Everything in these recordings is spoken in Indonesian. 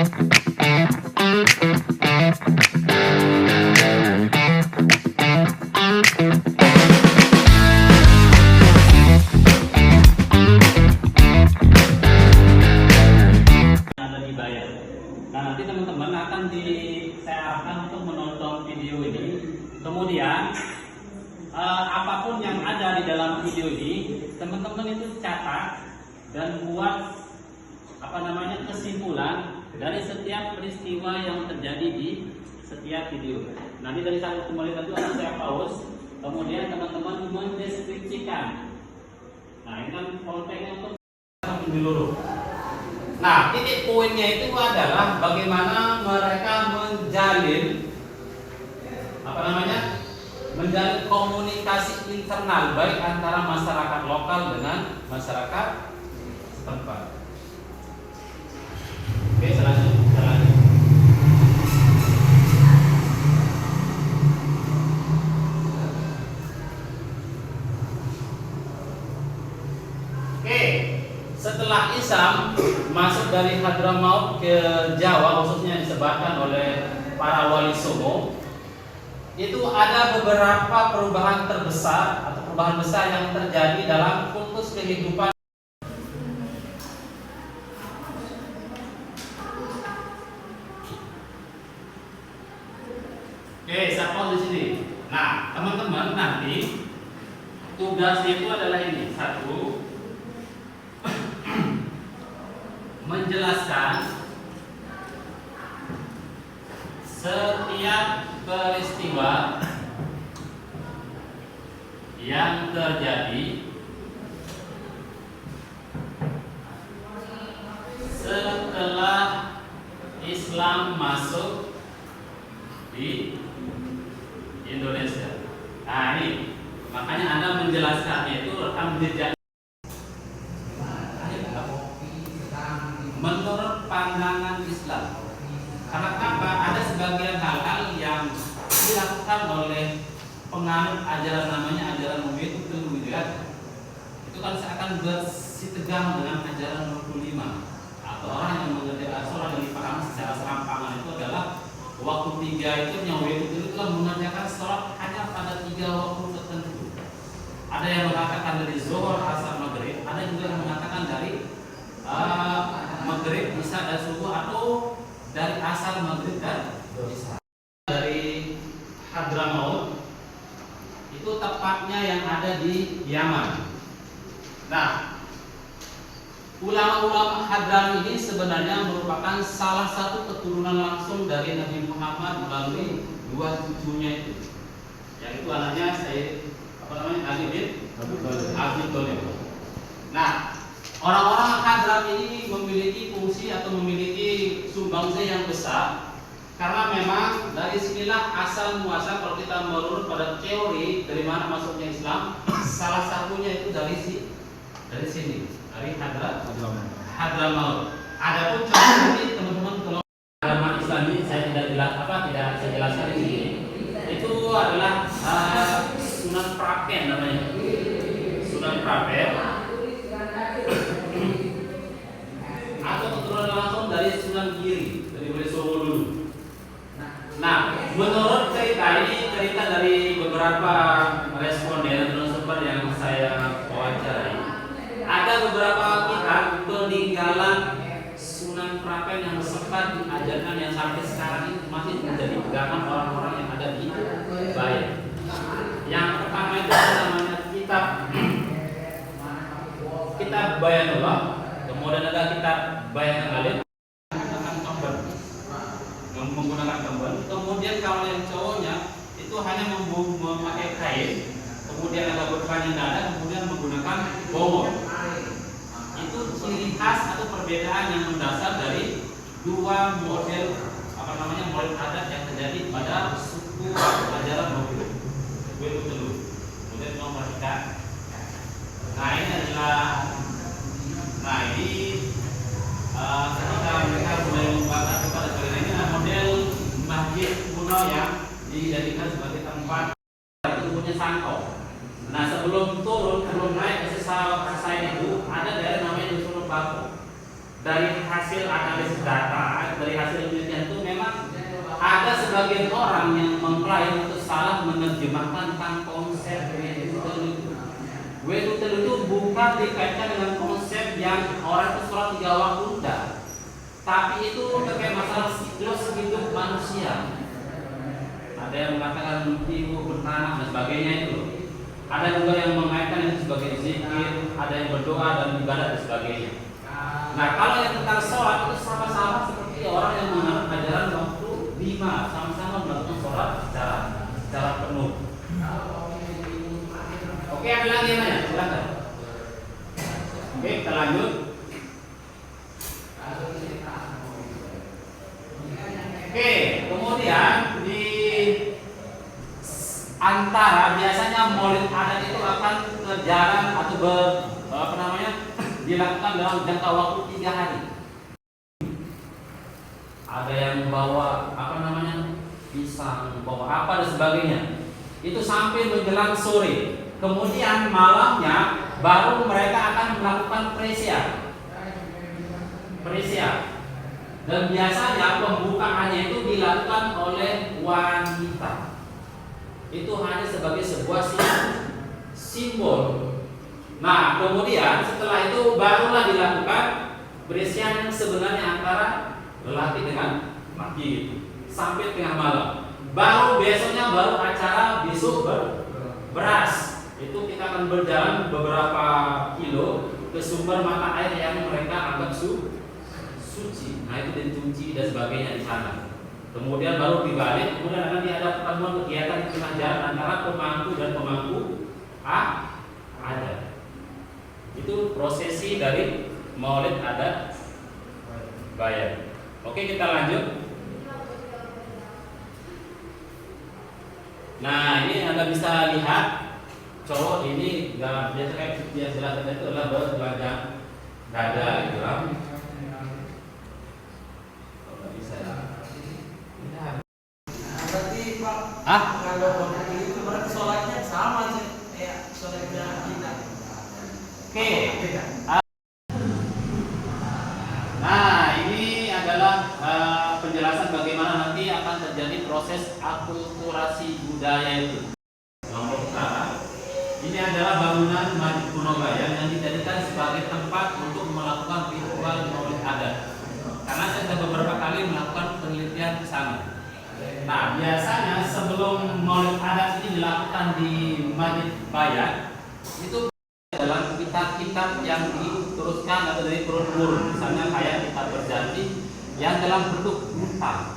Nanti teman-teman akan saya arahkan untuk menonton video ini. Kemudian apapun yang ada di dalam video ini, teman-teman itu catat dan buat kesimpulan dari setiap peristiwa yang terjadi di setiap video. Nanti dari 1 ke 5 itu akan saya pause. Kemudian teman-teman mendeskripsikan. Nah, ini kan kontennya untuk menyeluruh. Nah, titik poinnya itu adalah bagaimana mereka menjalin menjalin komunikasi internal baik antara masyarakat lokal dengan masyarakat setempat. Oke, selanjutnya. Oke, setelah Islam masuk dari Hadramaut ke Jawa, khususnya disebabkan oleh para wali songo, itu ada beberapa perubahan terbesar atau perubahan besar yang terjadi dalam kultus kehidupan. Oke, saya pause di sini. Nah, teman-teman nanti tugasnya itu adalah ini. 1, menjelaskan setiap peristiwa yang terjadi setelah Islam masuk di Indonesia. Nah, ini makanya Anda menjelaskannya itu rekam jejak. Menurut pandangan Islam, karena apa? Ada sebagian hal-hal yang dilakukan oleh penganut ajaran namanya ajaran Mu'min itu kan seakan bersitegang dengan ajaran 25, atau orang yang mengerti seorang yang dipahami secara serampangan itu adalah waktu 3 itu yang itu telah mengerjakan sholat hanya pada 3 waktu tertentu. Ada yang mengatakan dari zuhur, asar, maghrib, ada juga yang mengatakan dari maghrib, isya dan subuh, atau dari asar, maghrib dan isya. Dari Hadramaut itu tepatnya yang ada di Yaman. Nah, ulama-ulama Hadram ini sebenarnya merupakan salah satu keturunan langsung dari Nabi Muhammad melalui 2 cucunya itu. Yang itu anaknya Ali bin Abi Thalib. Nah, orang-orang Hadram ini memiliki fungsi atau memiliki sumbangsih yang besar, karena memang dari sinilah asal muasal kalau kita merunut pada teori dari mana masuknya Islam, salah satunya itu dari sini, dari Hadramaut. Adapun contoh ini teman-teman kalau agama Islam ini saya tidak saya jelaskan di sini. Itu adalah Sunan Prapen namanya. Sunan Prapen atau keturunan langsung dari Sunan Giri, dari Wali Songo dulu. Nah, menurut cerita dari beberapa responden atau narasumber yang saya wawancarai, ada beberapa kitab peninggalan Sunan Prapen yang sempat diajarkan yang sampai sekarang ini masih menjadi pegangan orang-orang yang ada di Bayan. Yang pertama itu namanya kitab Bayanullah, kemudian ada kitab Bayan Alim menggunakan kemben. Kemudian kalau yang cowoknya itu hanya memakai kain, kemudian ada berpanjang dada, kemudian menggunakan bongor. Itu ciri khas atau perbedaan yang mendasar dari 2 model model adat yang terjadi pada suku ajaran Mongol. Kemudian nomor 3. Nah, ini adalah ketika mereka mulai membakar kepada kalian, ini adalah model masjid kuno yang dijadikan sebagai tempat tumbuhnya sangkau. Nah, sebelum naik ke sesai itu ada daerah namanya Dusun Bako. Dari hasil analisis data dari hasil penelitian itu memang ada sebagian orang yang mengklaim itu salah menerjemahkan tentang konsep Wedutel itu bukan dikaitkan dengan konsep yang orang itu sholat 3 waktu, enggak. Tapi itu terkait masalah siklus hidup manusia. Ada yang mengatakan ibu bertanah dan sebagainya itu. Ada juga yang mengaitkan itu sebagai zikir, ada yang berdoa dan ibadah dan sebagainya. Nah, kalau yang tentang sholat itu sama-sama seperti orang yang menganut ajaran waktu 5, sama-sama melakukan sholat secara penuh. Oke, ada lagi yang nanya? Silakan. Oke, kita lanjut. Oke, kemudian di antara biasanya maulid adat itu akan berjalan atau dilakukan dalam jangka waktu 3 hari. Ada yang bawa pisang, bawa apa dan sebagainya. Itu sampai menjelang sore. Kemudian malamnya baru mereka akan melakukan presya. Dan biasanya pembukaannya itu dilakukan oleh wanita. Itu hanya sebagai sebuah simbol. Nah, kemudian setelah itu barulah dilakukan presya yang sebenarnya antara lelaki dengan laki sampai tengah malam. Baru besoknya baru acara besok beras. Itu kita akan berjalan beberapa kilo ke sumber mata air yang mereka anggap suci. Nah, itu dicuci dan sebagainya di sana. Kemudian baru dibalik, kemudian akan ada pertemuan kegiatan di tengah jalan antara pemangku dan pemangku adat. Itu prosesi dari maulid adat Bayan. Oke, kita lanjut. Nah, ini Anda bisa lihat cowok ini nggak biasa kayak biasa itu adalah bertelanjang dada gitu lah. Bisa. Berarti Pak, kalau itu berarti sholatnya sama sih kayak sholatnya kita. Oke. Nah, ini adalah penjelasan bagaimana nanti akan terjadi proses akulturasi budaya itu. Nomor pertama, ini adalah bangunan Masjid Kuno Bayan yang dijadikan sebagai tempat untuk melakukan ritual maulid adat. Karena saya sudah beberapa kali melakukan penelitian di sana. Nah, biasanya sebelum maulid adat ini dilakukan di Masjid Bayan, itu dalam kitab-kitab yang diteruskan atau dari turun-turun, misalnya kayak kitab berjanji yang dalam bentuk buta.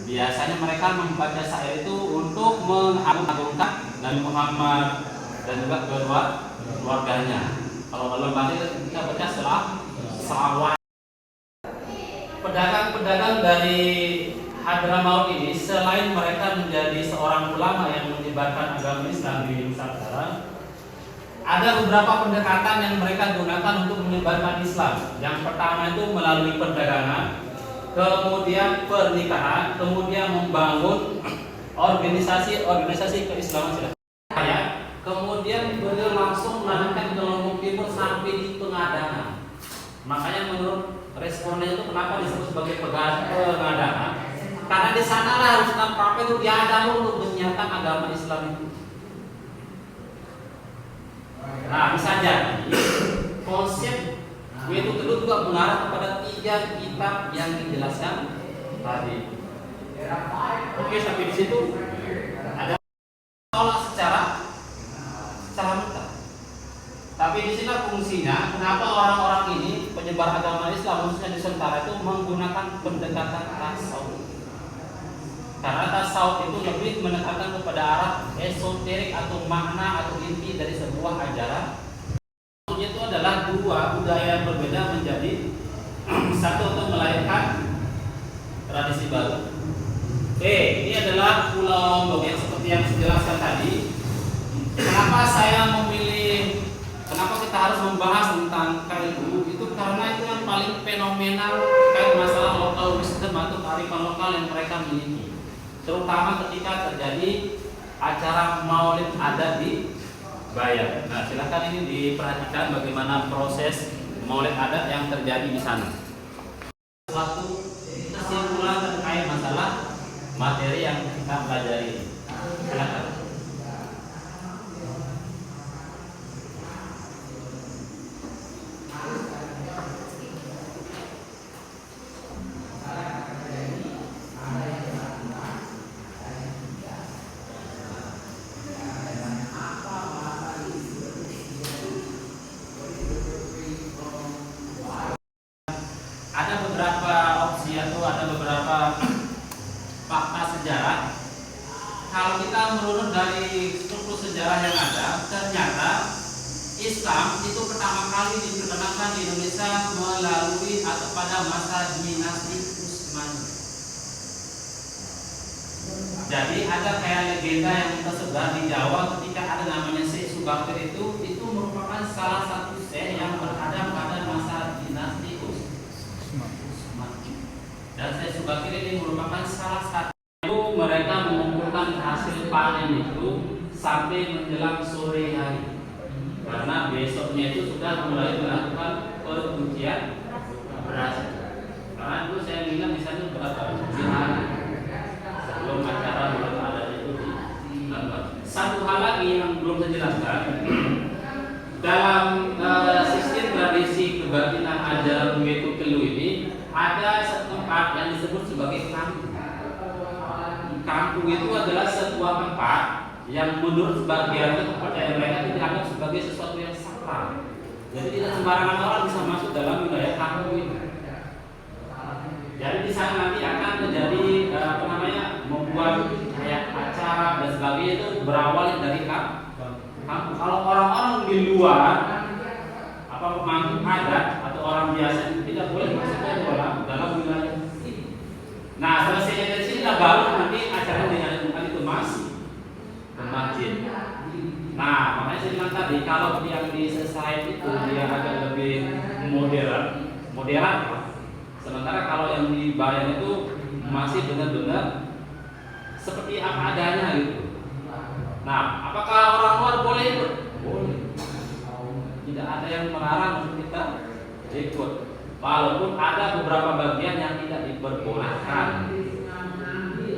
Biasanya mereka membaca syair itu untuk mengagungkan Nabi Muhammad dan juga keluarganya. Kalau dalam bahasa kita baca selawat. Pedagang-pedagang dari Hadramaut ini selain mereka menjadi seorang ulama yang menyebarkan agama Islam di Nusantara, ada beberapa pendekatan yang mereka gunakan untuk menyebarkan Islam. Yang pertama itu melalui perdagangan, kemudian pernikahan, kemudian membangun organisasi keislaman. Kemudian beliau langsung melanjutkan ke Lombok Timur sampai di Pengadangan. Makanya menurut responnya itu kenapa disebut sebagai pengadangan? Karena di sanalah harus Papa itu diadang untuk menyiarkan agama Islam itu. Nah, bisa jadi konsep itu juga mengarah kepada 3 kitab yang dijelaskan tadi. Oke, sampai di situ ada tolak secara mutlak. Tapi di sini fungsinya kenapa orang-orang ini penyebar agama Islam khususnya di Nusantara itu menggunakan pendekatan tasawuf. Karena tasawuf itu lebih menekankan kepada arah esoterik atau makna atau inti dari sebuah ajaran. Itu adalah 2 budaya yang berbeda menjadi satu untuk melahirkan tradisi baru. Ini adalah Pulau Lombok yang seperti yang saya jelaskan tadi. Kenapa kita harus membahas tentang KLU? Itu karena itu yang paling fenomenal terkait masalah lokal wisdom atau kearifan lokal yang mereka miliki. Terutama ketika terjadi acara maulid adat di Bayan. Nah, silakan ini diperhatikan bagaimana proses maulid adat yang terjadi di sana. suatu kesimpulan terkait masalah materi yang kita pelajari. Silakan. Ada beberapa opsi atau ada beberapa fakta sejarah. Kalau kita merunut dari struktur sejarah yang ada, ternyata Islam itu pertama kali diperkenalkan di Indonesia melalui atau pada masa dinasti Utsmani. Jadi ada kayak legenda yang tersebar di Jawa ketika ada namanya Syekh Subakir itu merupakan salah satu syekh yang berada pada masa dinasti Utsmani. Dan Syekh Subakir ini merupakan salah satu mereka mengumpulkan hasil panen itu sampai menjelang sore hari. Karena besoknya itu sudah mulai melakukan pencucian beras. Karena itu saya ingat di sana berapa hari sebelum acara belum ada itu. Satu hal lagi yang belum saya jelaskan dalam sistem tradisi kebatinan ajaran Wetu Kelu ini ada satu tempat yang disebut sebagai kampung. Kampung itu adalah sebuah tempat yang menurut sebagian kepercayaan mereka itu dianggap sebagai sesuatu yang sakral. Jadi tidak sembarangan orang bisa masuk dalam wilayah kampung itu. Jadi di sana nanti akan terjadi membuat kayak acara dan sebagainya itu berawal dari kampung. Kalau orang-orang di luar pemangku adat atau orang biasa tidak boleh masuk ke dalam wilayah ini. Nah, selesai dari sini baru nanti acara dengan itu masih ke masjid. Nah, makanya saya bilang tadi kalau yang di society itu dia agak lebih moderat. Sementara kalau yang di Bayan itu masih benar-benar seperti apa adanya gitu. Nah, apakah orang luar boleh ikut? Boleh. Tidak ada yang melarang untuk kita ikut. Walaupun ada beberapa bagian yang tidak diperbolehkan.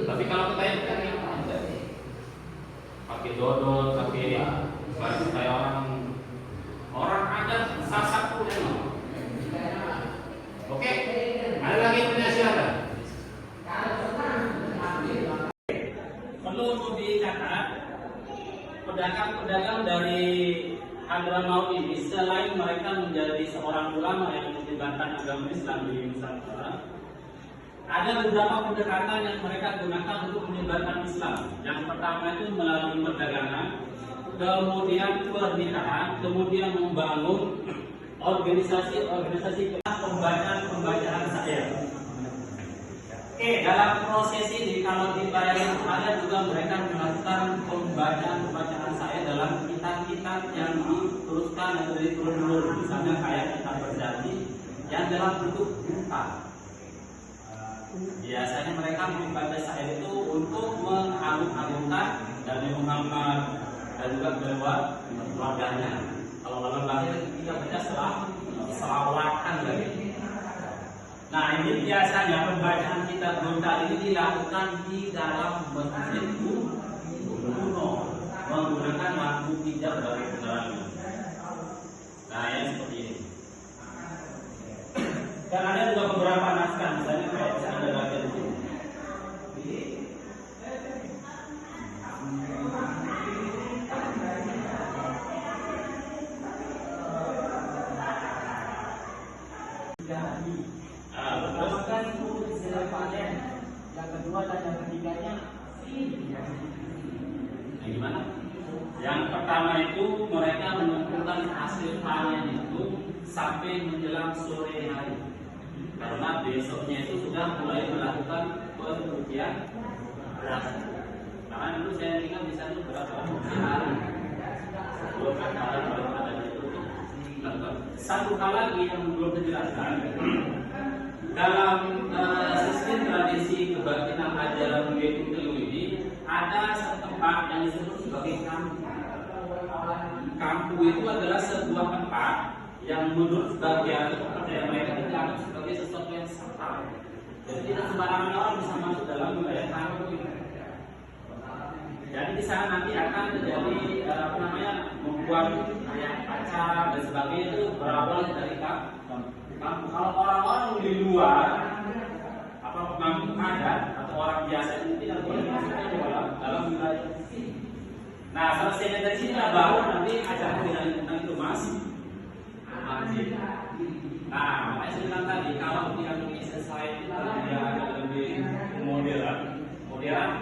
Tapi kalau kita ikut pakai dodol, pakai baju kayak orang adat sasak pun. Oke, ada lagi punya silakan. Perlu untuk dicatat, pedagang-pedagang dari Hadramaut ini selain mereka menjadi seorang ulama yang menyebarkan agama Islam di Nusantara, ada beberapa pendekatan yang mereka gunakan untuk menyebarkan Islam. Yang pertama itu melalui perdagangan, kemudian pernikahan, kemudian membangun organisasi pembacaan saya. Oke, dalam proses ini kalau dibayangkan ada juga mereka melakukan pembacaan saya dalam kitab-kitab yang diteruskan dari turun-temurun, misalnya kayak kitab berjanji yang dalam bentuk buka. Biasanya mereka membaca saya itu untuk mengagung-agungkan Nabi Muhammad dan juga keluarganya. Kalau dalam lahir kita baca selawatan lagi. Nah, ini biasanya pembacaan kitab berita ini dilakukan di dalam masjid kuno menggunakan lampu hijab dari penerangan. Nah, yang seperti ini. Dan ada juga beberapa naskah, misalnya kayak ada bagian ini. Yang kedua dan yang ketiganya gimana? Yang pertama itu mereka mengumpulkan hasil panen itu sampai menjelang sore hari. Karena besoknya itu sudah mulai melakukan pencucian beras. Karena dulu saya ingat di sana berapa hari. Belum ada itu. Satu hal lagi yang belum dijelaskan. Dalam sistem tradisi kebatinan ajaran Wetu Kelu ini ada setempat yang disebut sebagai kampung. Kampung itu adalah sebuah tempat yang menurut sebagian kepercayaan mereka dianggap sebagai sesuatu yang sakral. Jadi tidak sembarangan orang bisa masuk dalam wilayah kampung ini. Jadi di sana nanti akan terjadi membuat acara dan sebagainya itu berawal dari kampung. Kalau orang-orang di luar kampung adat atau orang biasa itu tidak boleh masuk ke dalam wilayah sini. Nah, selesainya dari sini baru nanti acara dengan itu masih. Nah, makanya saya bilang tadi kalau tidak selesai itu dia agak lebih modern.